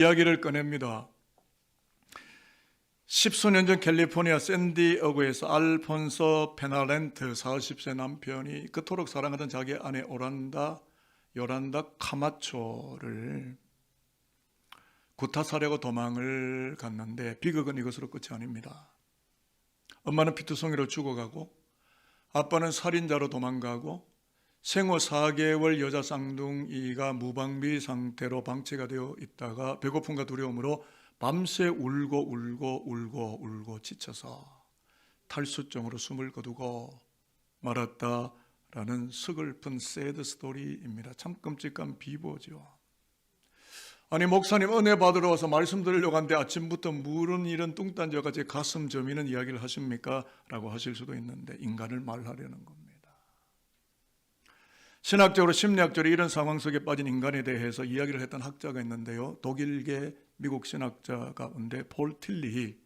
이야기를 꺼냅니다. 십수년 전 캘리포니아 샌디에고에서 알폰소 페나렌트 40세 남편이 그토록 사랑하던 자기 아내 요란다 카마초를 구타살해하고 도망을 갔는데 비극은 이것으로 끝이 아닙니다. 엄마는 피투성이로 죽어가고 아빠는 살인자로 도망가고 생후 4개월 여자 쌍둥이가 무방비 상태로 방치가 되어 있다가 배고픔과 두려움으로 밤새 울고 지쳐서 탈수증으로 숨을 거두고 말았다라는 서글픈 새드 스토리입니다. 참 끔찍한 비보죠. 아니, 목사님 은혜 받으러 와서 말씀 드리려고 하는데 아침부터 물은 이런 뚱딴지와 같이 가슴 저미는 이야기를 하십니까? 라고 하실 수도 있는데 인간을 말하려는 겁니다. 신학적으로 심리학적으로 이런 상황 속에 빠진 인간에 대해서 이야기를 했던 학자가 있는데요, 독일계 미국 신학자 가운데 폴 틸리,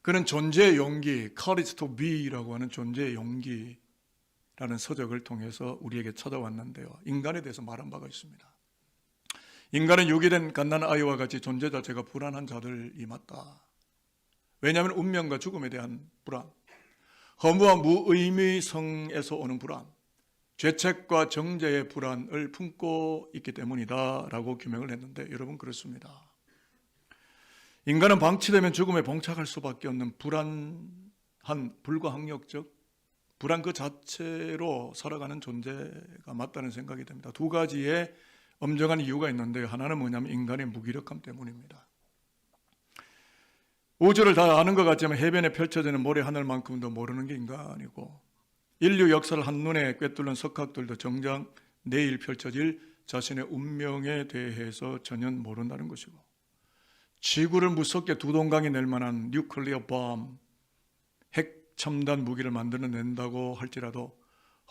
그는 존재의 용기, Courage to Be라고 하는 존재의 용기라는 서적을 통해서 우리에게 찾아왔는데요, 인간에 대해서 말한 바가 있습니다. 인간은 유기된 갓난 아이와 같이 존재 자체가 불안한 자들이 맞다. 왜냐하면 운명과 죽음에 대한 불안, 허무와 무의미성에서 오는 불안, 죄책과 정죄의 불안을 품고 있기 때문이다 라고 규명을 했는데, 여러분 그렇습니다. 인간은 방치되면 죽음에 봉착할 수밖에 없는 불안한 불가항력적 불안 그 자체로 살아가는 존재가 맞다는 생각이 듭니다. 두 가지의 엄정한 이유가 있는데요, 하나는 뭐냐면 인간의 무기력함 때문입니다. 우주를 다 아는 것 같지만 해변에 펼쳐지는 모래 하늘만큼도 모르는 게 인간이고, 인류 역사를 한눈에 꿰뚫는 석학들도 정작 내일 펼쳐질 자신의 운명에 대해서 전혀 모른다는 것이고, 지구를 무섭게 두 동강이 낼 만한 뉴클리어 bomb, 핵 첨단 무기를 만들어낸다고 할지라도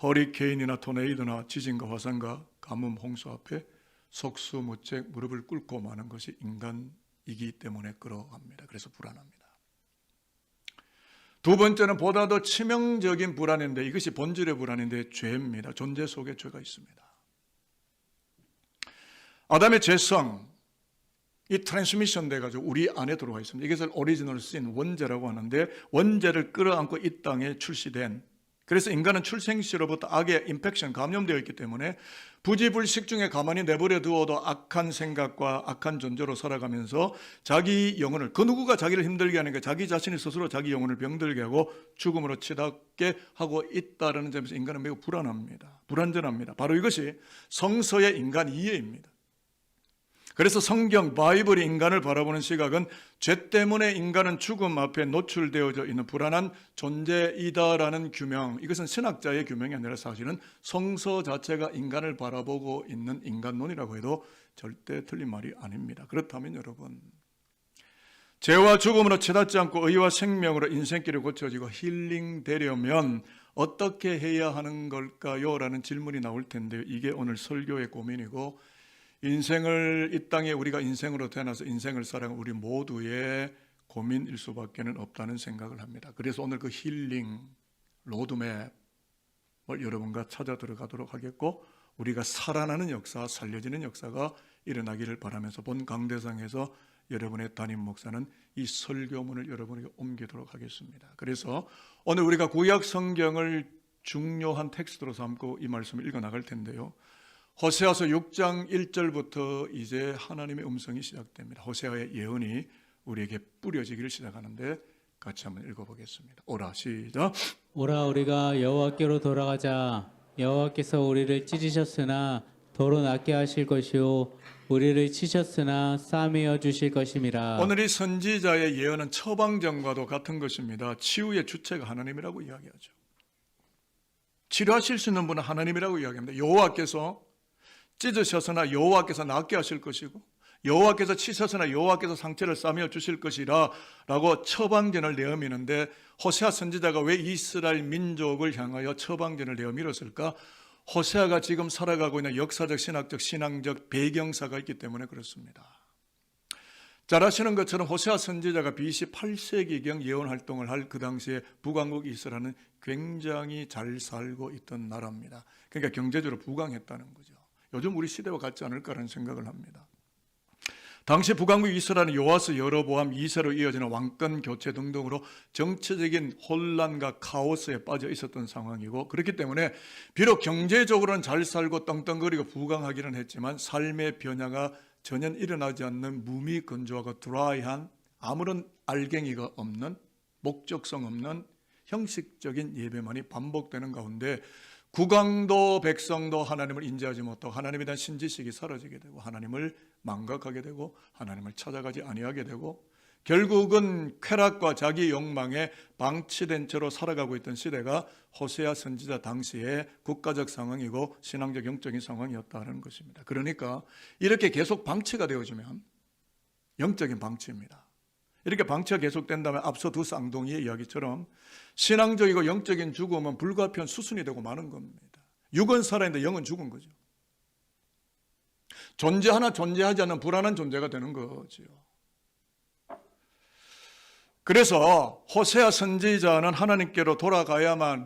허리케인이나 토네이도나 지진과 화산과 가뭄, 홍수 앞에 속수무책 무릎을 꿇고 마는 것이 인간이기 때문에 그러합니다. 그래서 불안합니다. 두 번째는 보다 더 치명적인 불안인데, 이것이 본질의 불안인데 죄입니다. 존재 속에 죄가 있습니다. 아담의 죄성, 이 트랜스미션 돼가지고 우리 안에 들어와 있습니다. 이것을 오리지널 신, 원죄라고 하는데, 원죄를 끌어안고 이 땅에 출시된, 그래서 인간은 출생시로부터 악의 인펙션, 감염되어 있기 때문에 부지불식 중에 가만히 내버려 두어도 악한 생각과 악한 존재로 살아가면서 자기 영혼을, 그 누구가 자기를 힘들게 하는 게 자기 자신이 스스로 자기 영혼을 병들게 하고 죽음으로 치닫게 하고 있다는 점에서 인간은 매우 불안합니다. 불안전합니다. 바로 이것이 성서의 인간 이해입니다. 그래서 성경, 바이블이 인간을 바라보는 시각은 죄 때문에 인간은 죽음 앞에 노출되어져 있는 불안한 존재이다라는 규명, 이것은 신학자의 규명이 아니라 사실은 성서 자체가 인간을 바라보고 있는 인간론이라고 해도 절대 틀린 말이 아닙니다. 그렇다면 여러분, 죄와 죽음으로 치닫지 않고 의와 생명으로 인생길이 고쳐지고 힐링되려면 어떻게 해야 하는 걸까요? 라는 질문이 나올 텐데요, 이게 오늘 설교의 고민이고, 인생을, 이 땅에 우리가 인생으로 태어나서 인생을 살아가는 우리 모두의 고민일 수밖에 없다는 생각을 합니다. 그래서 오늘 그 힐링 로드맵을 여러분과 찾아 들어가도록 하겠고, 우리가 살아나는 역사, 살려지는 역사가 일어나기를 바라면서 본 강대상에서 여러분의 담임 목사는 이 설교문을 여러분에게 옮기도록 하겠습니다. 그래서 오늘 우리가 구약 성경을 중요한 텍스트로 삼고 이 말씀을 읽어 나갈 텐데요, 호세아서 6장 1절부터 이제 하나님의 음성이 시작됩니다. 호세아의 예언이 우리에게 뿌려지기를 시작하는데 같이 한번 읽어보겠습니다. 오라, 시작. 오라, 우리가 여호와께로 돌아가자. 여호와께서 우리를 찢으셨으나 도로 낫게 하실 것이요 우리를 치셨으나 싸매어 주실 것임이라. 오늘 이 선지자의 예언은 처방전과도 같은 것입니다. 치유의 주체가 하나님이라고 이야기하죠. 치료하실 수 있는 분은 하나님이라고 이야기합니다. 여호와께서 찢으셨으나 여호와께서 낫게 하실 것이고, 여호와께서 치셨으나 여호와께서 상처를 싸매어 주실 것이라 라고 처방전을 내어미는데, 호세아 선지자가 왜 이스라엘 민족을 향하여 처방전을 내어밀었을까? 호세아가 지금 살아가고 있는 역사적, 신학적, 신앙적 배경사가 있기 때문에 그렇습니다. 잘 아시는 것처럼 호세아 선지자가 BC 8세기경 예언 활동을 할 그 당시에 북왕국 이스라엘은 굉장히 잘 살고 있던 나라입니다. 그러니까 경제적으로 부강했다는 거죠. 요즘 우리 시대와 같지 않을까라는 생각을 합니다. 당시 북왕국 이스라엘은 요아스, 여로보암 2세로 이어지는 왕권 교체 등등으로 정치적인 혼란과 카오스에 빠져 있었던 상황이고, 그렇기 때문에 비록 경제적으로는 잘 살고 떵떵거리고 부강하기는 했지만 삶의 변화가 전혀 일어나지 않는 무미건조하고 드라이한, 아무런 알갱이가 없는, 목적성 없는 형식적인 예배만이 반복되는 가운데 국왕도 백성도 하나님을 인지하지 못하고 하나님에 대한 신지식이 사라지게 되고 하나님을 망각하게 되고 하나님을 찾아가지 아니하게 되고 결국은 쾌락과 자기 욕망에 방치된 채로 살아가고 있던 시대가 호세아 선지자 당시의 국가적 상황이고 신앙적 영적인 상황이었다는 것입니다. 그러니까 이렇게 계속 방치가 되어지면 영적인 방치입니다. 이렇게 방치가 계속된다면 앞서 두 쌍둥이의 이야기처럼 신앙적이고 영적인 죽음은 불가피한 수순이 되고 마는 겁니다. 육은 살아있는데 영은 죽은 거죠. 존재하나 존재하지 않는 불안한 존재가 되는 거죠. 그래서 호세아 선지자는 하나님께로 돌아가야만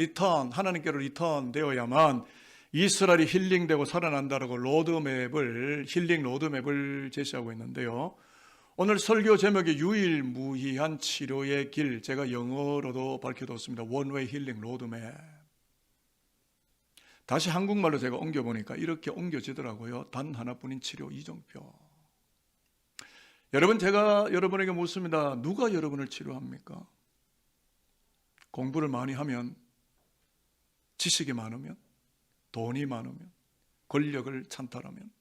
하나님께로 리턴 되어야만 이스라엘이 힐링되고 살아난다라고 힐링 로드맵을 제시하고 있는데요. 오늘 설교 제목이 유일무이한 치료의 길, 제가 영어로도 밝혀뒀습니다. One Way Healing Roadmap. 다시 한국말로 제가 옮겨보니까 이렇게 옮겨지더라고요. 단 하나뿐인 치료 이정표. 여러분, 제가 여러분에게 묻습니다. 누가 여러분을 치료합니까? 공부를 많이 하면, 지식이 많으면, 돈이 많으면, 권력을 찬탈하면,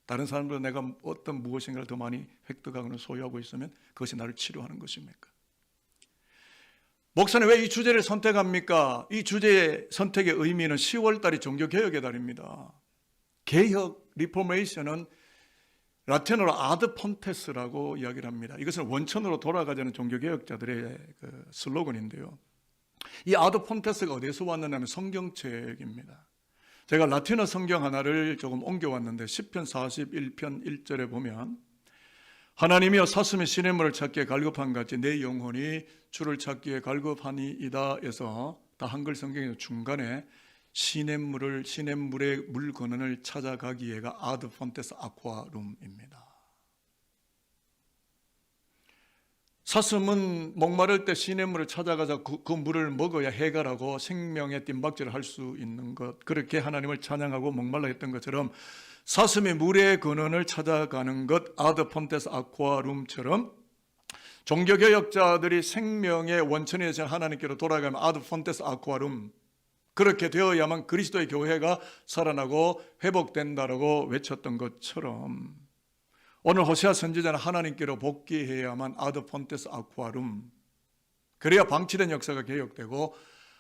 다른 사람보다 내가 어떤 무엇인가를 더 많이 획득하거나 소유하고 있으면 그것이 나를 치료하는 것입니까? 목사님 왜 이 주제를 선택합니까? 이 주제의 선택의 의미는 10월 달이 종교개혁의 달입니다. 개혁, 리포메이션은 라틴어로 아드 폰테스라고 이야기를 합니다. 이것은 원천으로 돌아가자는 종교개혁자들의 그 슬로건인데요. 이 아드 폰테스가 어디서 왔느냐면 성경책입니다. 제가 라틴어 성경 하나를 조금 옮겨왔는데 시편 41편 1절에 보면 하나님이여 사슴이 시냇물을 찾기에 갈급한 같이 내 영혼이 주를 찾기에 갈급하니이다 해서 다 한글 성경의 중간에 시냇물의 물 근원을 찾아가기에가 아드 폰테스 아쿠아룸입니다. 사슴은 목마를 때 시냇물을 찾아가서 그 물을 먹어야 해결하고 생명의 뜀박질을 할 수 있는 것, 그렇게 하나님을 찬양하고 목말라 했던 것처럼 사슴이 물의 근원을 찾아가는 것, 아드 폰테스 아쿠아룸처럼 종교개혁자들이 생명의 원천에 대해서 하나님께로 돌아가면 아드 폰테스 아쿠아룸, 그렇게 되어야만 그리스도의 교회가 살아나고 회복된다라고 외쳤던 것처럼 오늘 호세아 선지자는 하나님께로 복귀해야만 아드 폰테스 아쿠아룸, 그래야 방치된 역사가 개혁되고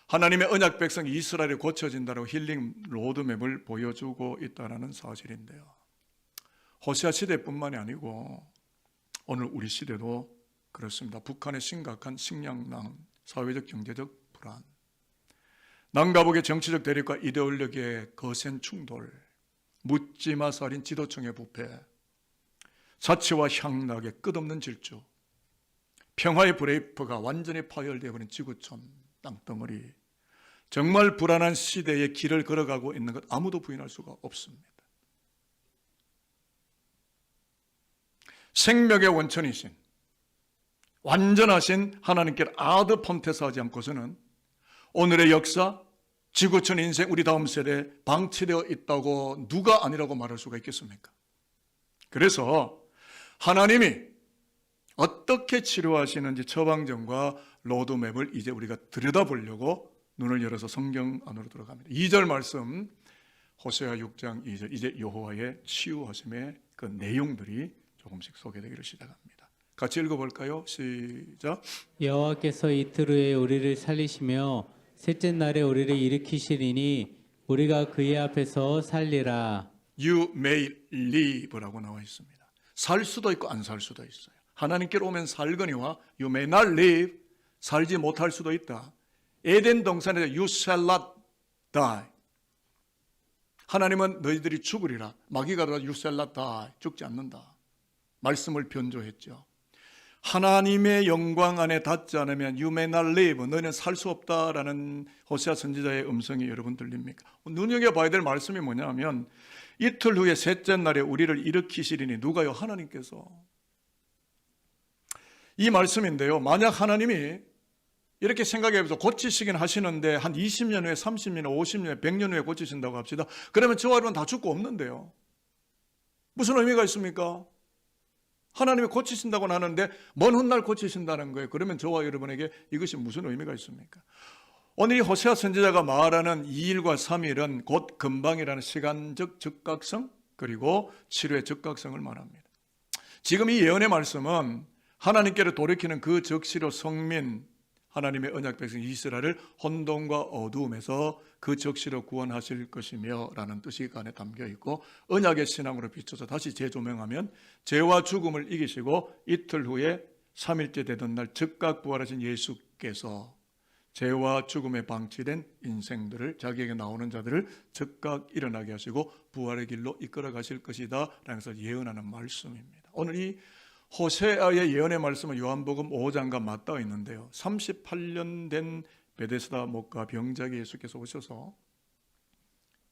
하나님의 언약 백성 이스라엘이 고쳐진다라고 힐링 로드맵을 보여주고 있다는 사실인데요. 호세아 시대뿐만이 아니고 오늘 우리 시대도 그렇습니다. 북한의 심각한 식량난, 사회적 경제적 불안, 남과북의 정치적 대립과 이데올로기의 거센 충돌, 묻지마 살인 지도층의 부패, 사치와 향락의 끝없는 질주, 평화의 브레이크가 완전히 파열되어버린 지구촌 땅덩어리, 정말 불안한 시대의 길을 걸어가고 있는 것 아무도 부인할 수가 없습니다. 생명의 원천이신 완전하신 하나님께 아드 폰테스하지 않고서는 오늘의 역사, 지구촌 인생, 우리 다음 세대에 방치되어 있다고 누가 아니라고 말할 수가 있겠습니까? 그래서 하나님이 어떻게 치료하시는지 처방전과 로드맵을 이제 우리가 들여다보려고 눈을 열어서 성경 안으로 들어갑니다. 2절 말씀, 호세아 6장 2절, 이제 여호와의 치유하심의 그 내용들이 조금씩 소개되기를 시작합니다. 같이 읽어볼까요? 시작. 여호와께서 이틀 후에 우리를 살리시며 셋째 날에 우리를 일으키시리니 우리가 그의 앞에서 살리라. You may live라고 나와 있습니다. 살 수도 있고 안 살 수도 있어요. 하나님께로 오면 살거니와 you may not live, 살지 못할 수도 있다. 에덴 동산에서 you shall not die. 하나님은 너희들이 죽으리라. 마귀가 들어서 you shall not die, 죽지 않는다. 말씀을 변조했죠. 하나님의 영광 안에 닿지 않으면 you may not live, 너희는 살 수 없다라는 호세아 선지자의 음성이 여러분 들립니까? 눈여겨봐야 될 말씀이 뭐냐면 이틀 후에 셋째 날에 우리를 일으키시리니 누가요? 하나님께서. 이 말씀인데요. 만약 하나님이 이렇게 생각해보세요. 고치시긴 하시는데 한 20년 후에 30년 후에 50년 후에 100년 후에 고치신다고 합시다. 그러면 저와 여러분 다 죽고 없는데요. 무슨 의미가 있습니까? 하나님이 고치신다고는 하는데 먼 훗날 고치신다는 거예요. 그러면 저와 여러분에게 이것이 무슨 의미가 있습니까? 오늘 이 호세아 선지자가 말하는 2일과 3일은 곧 금방이라는 시간적 즉각성 그리고 치료의 즉각성을 말합니다. 지금 이 예언의 말씀은 하나님께로 돌이키는 그 적시로 성민 하나님의 언약 백성 이스라엘을 혼돈과 어두움에서 그 적시로 구원하실 것이며 라는 뜻이 그 안에 담겨 있고 언약의 신앙으로 비춰서 다시 재조명하면 죄와 죽음을 이기시고 이틀 후에 3일째 되던 날 즉각 부활하신 예수께서 죄와 죽음에 방치된 인생들을 자기에게 나오는 자들을 즉각 일어나게 하시고 부활의 길로 이끌어 가실 것이다 라면서 예언하는 말씀입니다. 오늘 이 호세아의 예언의 말씀은 요한복음 5장과 맞닿아 있는데요. 38년 된 베데스다 목가 병자기 예수께서 오셔서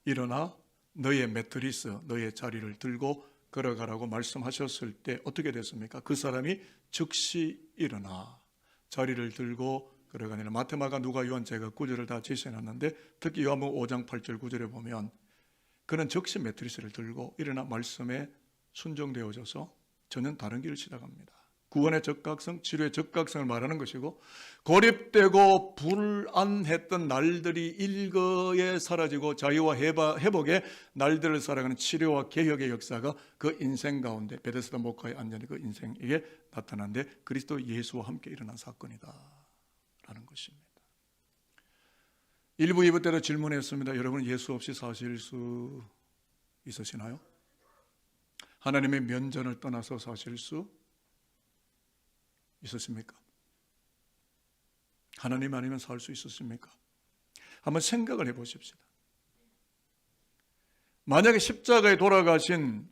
일어나 너의 매트리스, 너의 자리를 들고 걸어가라고 말씀하셨을 때 어떻게 됐습니까? 그 사람이 즉시 일어나 자리를 들고 걸어가니라. 마테마가 누가 요한 제가 구절을 다 제시해놨는데 특히 요한복음 5장 8절 9절에 보면 그는 즉시 매트리스를 들고 일어나 말씀에 순종되어져서 전혀 다른 길을 시작합니다. 구원의 적각성, 치료의 적각성을 말하는 것이고 고립되고 불안했던 날들이 일거에 사라지고 자유와 회복의 날들을 살아가는 치료와 개혁의 역사가 그 인생 가운데 베데스다 목가에 앉은 그 인생에게 나타난데 그리스도 예수와 함께 일어난 사건이다 라는 것입니다. 1부, 2부 때도 질문했습니다. 여러분 예수 없이 사실 수 있으시나요? 하나님의 면전을 떠나서 사실 수 있었습니까? 하나님 아니면 살 수 있었습니까? 한번 생각을 해보십시다. 만약에 십자가에 돌아가신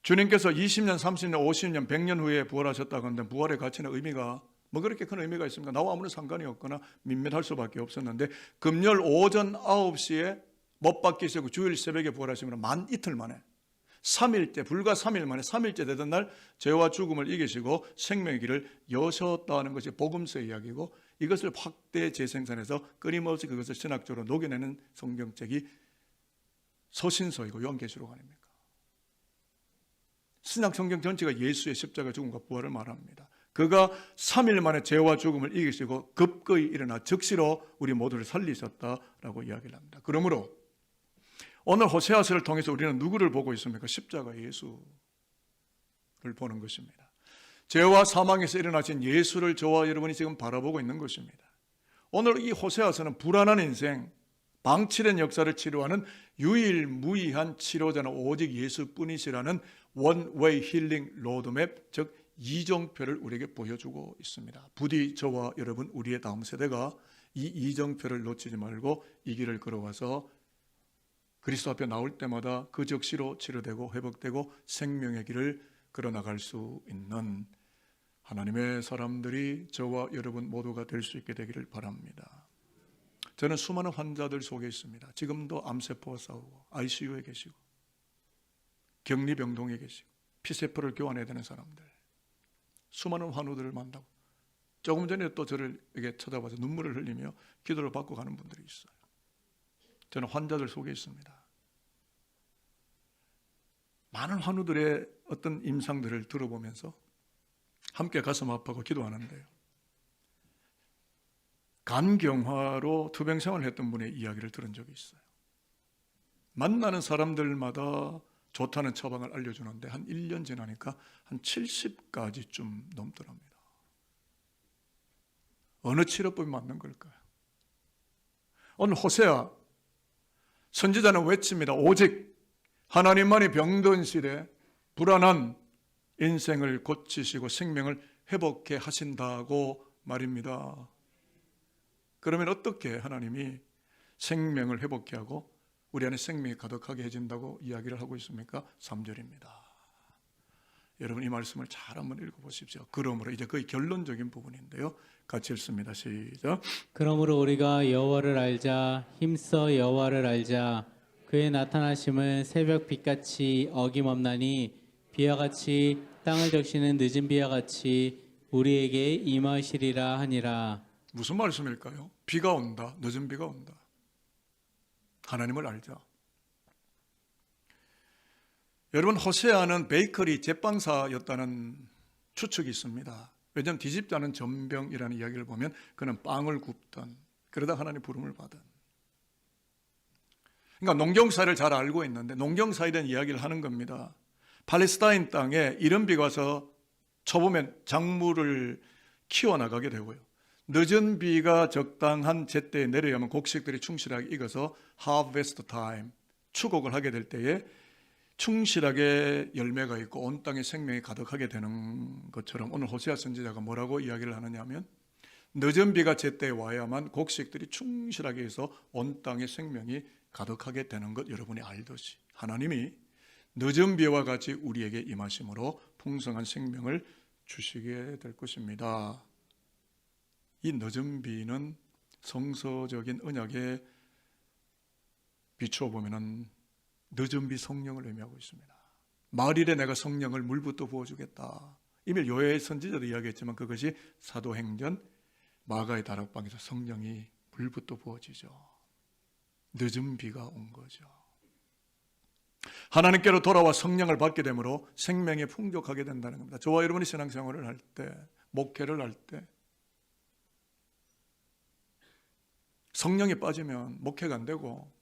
주님께서 20년, 30년, 50년, 100년 후에 부활하셨다고 하는데 부활의 가치나 의미가 뭐 그렇게 큰 의미가 있습니까? 나와 아무런 상관이 없거나 밋밋할 수밖에 없었는데 금요일 오전 9시에 못 박히시고 주일 새벽에 부활하시면 만 이틀 만에 3일째, 불과 3일 만에 3일째 되던 날 죄와 죽음을 이기시고 생명의 길을 여셨다는 것이 복음서의 이야기고 이것을 확대 재생산해서 끊임없이 그것을 신학적으로 녹여내는 성경책이 서신서이고 요한계시록 아닙니까? 신약 성경 전체가 예수의 십자가 죽음과 부활을 말합니다. 그가 3일 만에 죄와 죽음을 이기시고 급거이 일어나 즉시로 우리 모두를 살리셨다라고 이야기를 합니다. 그러므로 오늘 호세아서를 통해서 우리는 누구를 보고 있습니까? 십자가 예수를 보는 것입니다. 죄와 사망에서 일어나신 예수를 저와 여러분이 지금 바라보고 있는 것입니다. 오늘 이 호세아서는 불안한 인생, 방치된 역사를 치료하는 유일무이한 치료자는 오직 예수뿐이시라는 원웨이 힐링 로드맵, 즉 이정표를 우리에게 보여주고 있습니다. 부디 저와 여러분 우리의 다음 세대가 이 이정표를 놓치지 말고 이 길을 걸어와서 그리스도 앞에 나올 때마다 그 적시로 치료되고 회복되고 생명의 길을 걸어나갈 수 있는 하나님의 사람들이 저와 여러분 모두가 될 수 있게 되기를 바랍니다. 저는 수많은 환자들 속에 있습니다. 지금도 암세포와 싸우고 ICU에 계시고 격리병동에 계시고 피세포를 교환해야 되는 사람들, 수많은 환우들을 만나고 조금 전에 또 저를 이렇게 쳐다봐서 눈물을 흘리며 기도를 받고 가는 분들이 있어요. 저는 환자들 속에 있습니다. 많은 환우들의 어떤 임상들을 들어보면서 함께 가슴 아파하고 기도하는데요. 간경화로 투병생활을 했던 분의 이야기를 들은 적이 있어요. 만나는 사람들마다 좋다는 처방을 알려주는데 한 1년 지나니까 한 70가지쯤 넘더랍니다. 어느 치료법이 맞는 걸까요? 오늘 호세아 선지자는 외칩니다. 오직 하나님만이 병든 시대 불안한 인생을 고치시고 생명을 회복해 하신다고 말입니다. 그러면 어떻게 하나님이 생명을 회복해 하고 우리 안에 생명이 가득하게 해진다고 이야기를 하고 있습니까? 3절입니다. 여러분 이 말씀을 잘 한번 읽어보십시오. 그러므로 이제 거의 결론적인 부분인데요. 같이 읽습니다. 시작. 그러므로 우리가 여호와를 알자 힘써 여호와를 알자 그의 나타나심은 새벽 빛같이 어김없나니 비와 같이 땅을 적시는 늦은 비와 같이 우리에게 임하시리라 하니라. 무슨 말씀일까요? 비가 온다. 늦은 비가 온다. 하나님을 알자. 여러분, 호세아는 베이커리 제빵사였다는 추측이 있습니다. 왜냐하면 뒤집지 않은 전병이라는 이야기를 보면 그는 빵을 굽던, 그러다 하나님 부름을 받은. 그러니까 농경사를 잘 알고 있는데 농경사에 대한 이야기를 하는 겁니다. 팔레스타인 땅에 이른 비가 와서 초봄에 작물을 키워나가게 되고요. 늦은 비가 적당한 제때에 내려야만 곡식들이 충실하게 익어서 하베스트 타임, 추곡을 하게 될 때에 충실하게 열매가 있고 온 땅에 생명이 가득하게 되는 것처럼 오늘 호세아 선지자가 뭐라고 이야기를 하느냐 하면 늦은 비가 제때에 와야만 곡식들이 충실하게 해서 온 땅에 생명이 가득하게 되는 것 여러분이 알듯이 하나님이 늦은 비와 같이 우리에게 임하심으로 풍성한 생명을 주시게 될 것입니다. 이 늦은 비는 성서적인 언약에 비추어 보면은 늦은 비 성령을 의미하고 있습니다. 말일에 내가 성령을 물부터 부어주겠다. 이미 요엘 선지자도 이야기했지만 그것이 사도행전 마가의 다락방에서 성령이 물부터 부어지죠. 늦은 비가 온 거죠. 하나님께로 돌아와 성령을 받게 되므로 생명이 풍족하게 된다는 겁니다. 저와 여러분이 신앙생활을 할 때, 목회를 할 때 성령이 빠지면 목회가 안 되고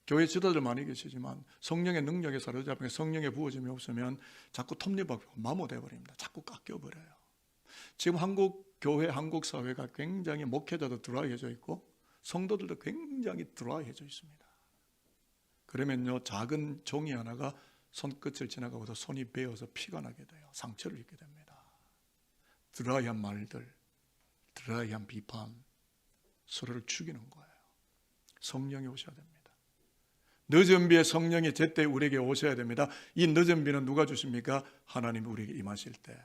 교회 지도자들 많이 계시지만 성령의 능력에 사로잡혀 성령의 부어짐이 없으면 자꾸 톱니바퀴가 마모되어 버립니다. 자꾸 깎여버려요. 지금 한국 교회, 한국 사회가 굉장히 목회자도 드라이해져 있고 성도들도 굉장히 드라이해져 있습니다. 그러면요, 작은 종이 하나가 손끝을 지나가고도 손이 베어서 피가 나게 돼요. 상처를 입게 됩니다. 드라이한 말들, 드라이한 비판, 서로를 죽이는 거예요. 성령이 오셔야 됩니다. 늦은 비에 성령이 제때 우리에게 오셔야 됩니다. 이 늦은 비는 누가 주십니까? 하나님이 우리에게 임하실 때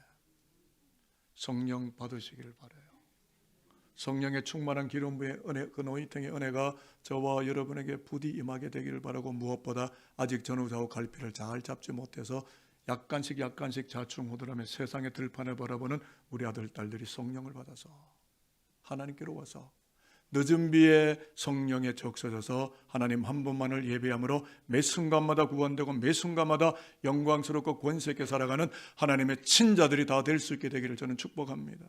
성령 받으시기를 바라요. 성령의 충만한 기름 부의 은혜, 그 노이팅의 은혜가 저와 여러분에게 부디 임하게 되기를 바라고 무엇보다 아직 전후좌우 갈피를 잘 잡지 못해서 약간씩 좌충우돌하며 세상의 들판을 바라보는 우리 아들, 딸들이 성령을 받아서 하나님께로 와서 늦은 비에 성령에 적셔져서 하나님 한 분만을 예배함으로 매 순간마다 구원되고 매 순간마다 영광스럽고 권세 있게 살아가는 하나님의 친자들이 다 될 수 있게 되기를 저는 축복합니다.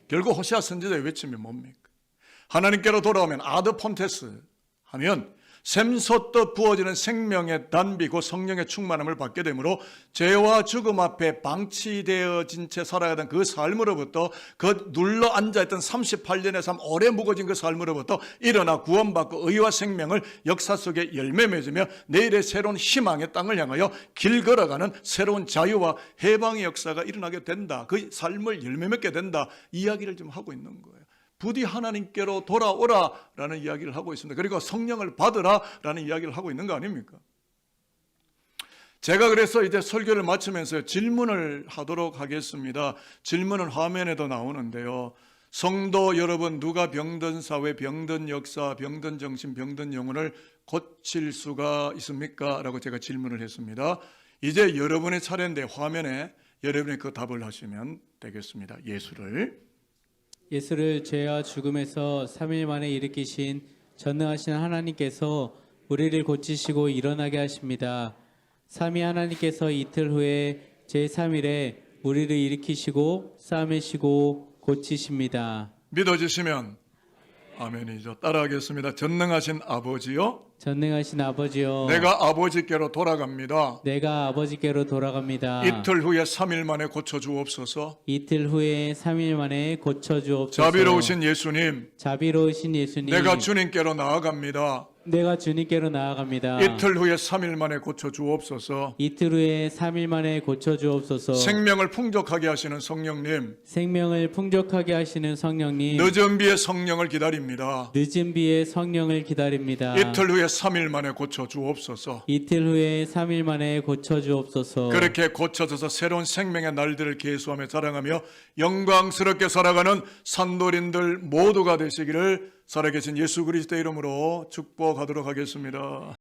결국 호세아 선지자의 외침이 뭡니까? 하나님께로 돌아오면 아드 폰테스 하면 샘솟듯 부어지는 생명의 단비 곧 성령의 충만함을 받게 되므로 죄와 죽음 앞에 방치되어진 채 살아가던 그 삶으로부터 그 눌러 앉아있던 38년의 삶, 오래 묵어진 그 삶으로부터 일어나 구원받고 의와 생명을 역사 속에 열매 맺으며 내일의 새로운 희망의 땅을 향하여 길 걸어가는 새로운 자유와 해방의 역사가 일어나게 된다. 그 삶을 열매 맺게 된다. 이야기를 좀 하고 있는 거예요. 부디 하나님께로 돌아오라라는 이야기를 하고 있습니다. 그리고 성령을 받으라라는 이야기를 하고 있는 거 아닙니까? 제가 그래서 이제 설교를 마치면서 질문을 하도록 하겠습니다. 질문은 화면에도 나오는데요. 성도 여러분, 누가 병든 사회, 병든 역사, 병든 정신, 병든 영혼을 고칠 수가 있습니까? 라고 제가 질문을 했습니다. 이제 여러분의 차례인데 화면에 여러분이 그 답을 하시면 되겠습니다. 예수를 죄와 죽음에서 3일 만에 일으키신 전능하신 하나님께서 우리를 고치시고 일어나게 하십니다. 삼위 하나님께서 이틀 후에 제3일에 우리를 일으키시고 싸매시고 고치십니다. 믿어지시면 아멘이죠. 따라하겠습니다. 전능하신 아버지요, 전능하신 아버지여, 내가 아버지께로 돌아갑니다. 내가 아버지께로 돌아갑니다. 이틀 후에 3일 만에 고쳐주옵소서. 이틀 후에 3일 만에 고쳐주옵소서. 자비로우신 예수님, 자비로우신 예수님, 내가 주님께로 나아갑니다. 내가 주님께로 나아갑니다. 이틀 후에 3일 만에 고쳐주옵소서. 이틀 후에 3일 만에 고쳐주옵소서. 생명을 풍족하게 하시는 성령님, 생명을 풍족하게 하시는 성령님, 늦은 비에 성령을 기다립니다. 늦은 비에 성령을 기다립니다. 이틀 후에 3일 만에 고쳐주옵소서. 이틀 후에 3일 만에 고쳐주옵소서. 그렇게 고쳐져서 새로운 생명의 날들을 계수하며 자랑하며 영광스럽게 살아가는 산도린들 모두가 되시기를 살아계신 예수 그리스도의 이름으로 축복하도록 하겠습니다.